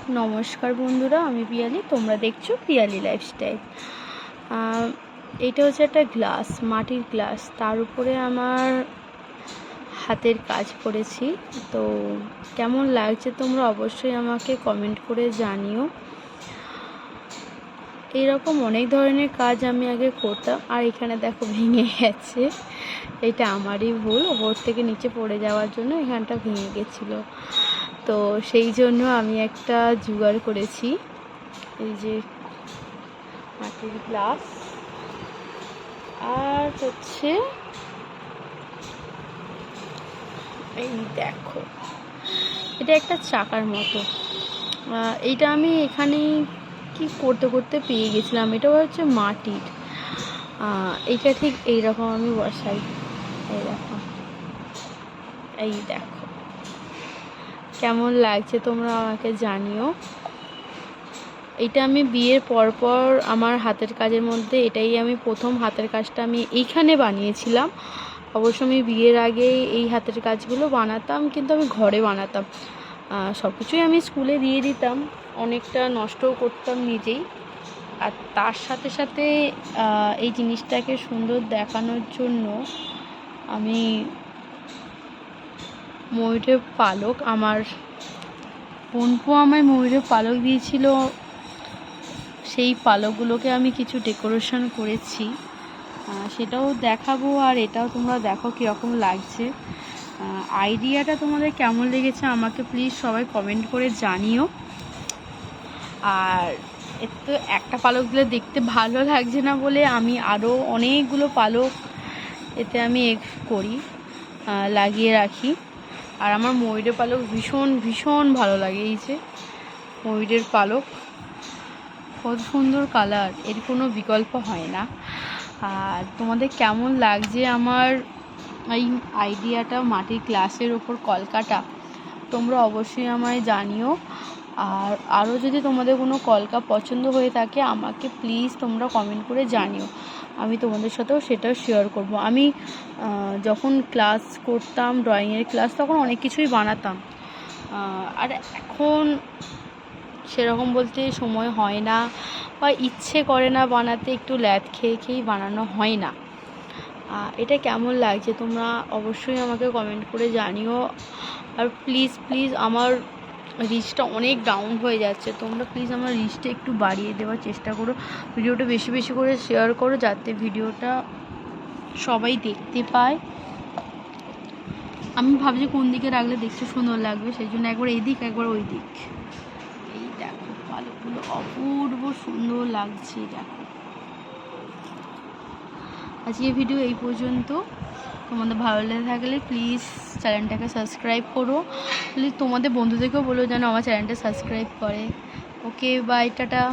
নমস্কার বন্ধুরা, আমি পিয়ালি। তোমরা দেখছো পিয়ালি লাইফস্টাইল। এটা হচ্ছে একটা গ্লাস, মাটির গ্লাস, তার উপরে আমার হাতের কাজ করেছি। তো কেমন লাগছে তোমরা অবশ্যই আমাকে কমেন্ট করে জানিও। এইরকম অনেক ধরনের কাজ আমি আগে করতাম, আর এখানে দেখো ভেঙে গেছে। এটা আমারই ভুল, ওপর থেকে নিচে পড়ে যাওয়ার জন্য এখানটা ভেঙে গেছিলো। তো সেই জন্য আমি একটা জোগাড় করেছি, এই যে মাটির গ্লাস, আর হচ্ছে এই দেখো, এটা একটা চাকার মতো। এইটা আমি এখানে কি করতে করতে পেয়ে গেছিলাম। এটা হচ্ছে মাটির। এইটা ঠিক এইরকম আমি বসাই। এই দেখো কেমন লাগছে তোমরা আমাকে জানিও। এটা আমি বিয়ের পরপর আমার হাতের কাজের মধ্যে এটাই আমি প্রথম হাতের কাজটা আমি এইখানে বানিয়েছিলাম। অবশ্য আমি বিয়ের আগে এই হাতের কাজগুলো বানাতাম, কিন্তু আমি ঘরে বানাতাম। সব কিছুই আমি স্কুলে দিয়ে দিতাম, অনেকটা নষ্টও করতাম নিজেই। আর তার সাথে সাথে এই জিনিসটাকে সুন্দর দেখানোর জন্য আমি ময়ূরের পালক, আমার বোনপো আমায় ময়ূরের পালক দিয়েছিল, সেই পালকগুলোকে আমি কিছু ডেকোরেশন করেছি, সেটাও দেখাবো। আর এটাও তোমরা দেখো কীরকম লাগছে। আইডিয়াটা তোমাদের কেমন লেগেছে আমাকে প্লিজ সবাই কমেন্ট করে জানিও। আর এর তো একটা পালক দিলে দেখতে ভালো লাগছে না বলে আমি আরও অনেকগুলো পালক এতে আমি করি, লাগিয়ে রাখি। আর আমার ময়ূরের পালক ভীষণ ভীষণ ভালো লাগে। এই যে ময়ূরের পালক, কত সুন্দর কালার, এর কোনো বিকল্প হয় না। আর তোমাদের কেমন লাগছে আমার এই আইডিয়াটা, মাটির গ্লাসের ওপর কলকাটা, তোমরা অবশ্যই আমায় জানিও। আর আরও যদি তোমাদের কোনো কলকা পছন্দ হয়ে থাকে আমাকে প্লিজ তোমরা কমেন্ট করে জানিও, আমি তোমাদের সাথেও সেটাও শেয়ার করব। আমি যখন ক্লাস করতাম, ড্রয়িংয়ের ক্লাস, তখন অনেক কিছুই বানাতাম। আর এখন সেরকম বলতে সময় হয় না বা ইচ্ছে করে না বানাতে, একটু ল্যাদ খেয়ে খেয়েই বানানো হয় না। এটা কেমন লাগছে তোমরা অবশ্যই আমাকে কমেন্ট করে জানিও। আর প্লিজ প্লিজ, আমার রিচটা অনেক ডাউন হয়ে যাচ্ছে, তোমরা প্লিজ আমার রিচটা একটু বাড়িয়ে দেওয়ার চেষ্টা করো, ভিডিওটা বেশি বেশি করে শেয়ার করো, যাতে ভিডিওটা সবাই দেখতে পায়। আমি ভাবছি কোন দিকে রাখলে দেখতে সুন্দর লাগবে, সেই জন্য একবার এই দিক একবার ওই দিক। এই দেখো পালকগুলো অপূর্ব সুন্দর লাগছে। দেখো আজকে ভিডিও এই পর্যন্ত। তোমাদের ভালো লেগে থাকলে প্লিজ চ্যানেলটাকে সাবস্ক্রাইব করো। প্লিজ তোমাদের বন্ধুদেরকেও বলো যেন আমার চ্যানেলটা সাবস্ক্রাইব করে। ওকে, বাই, টাটা।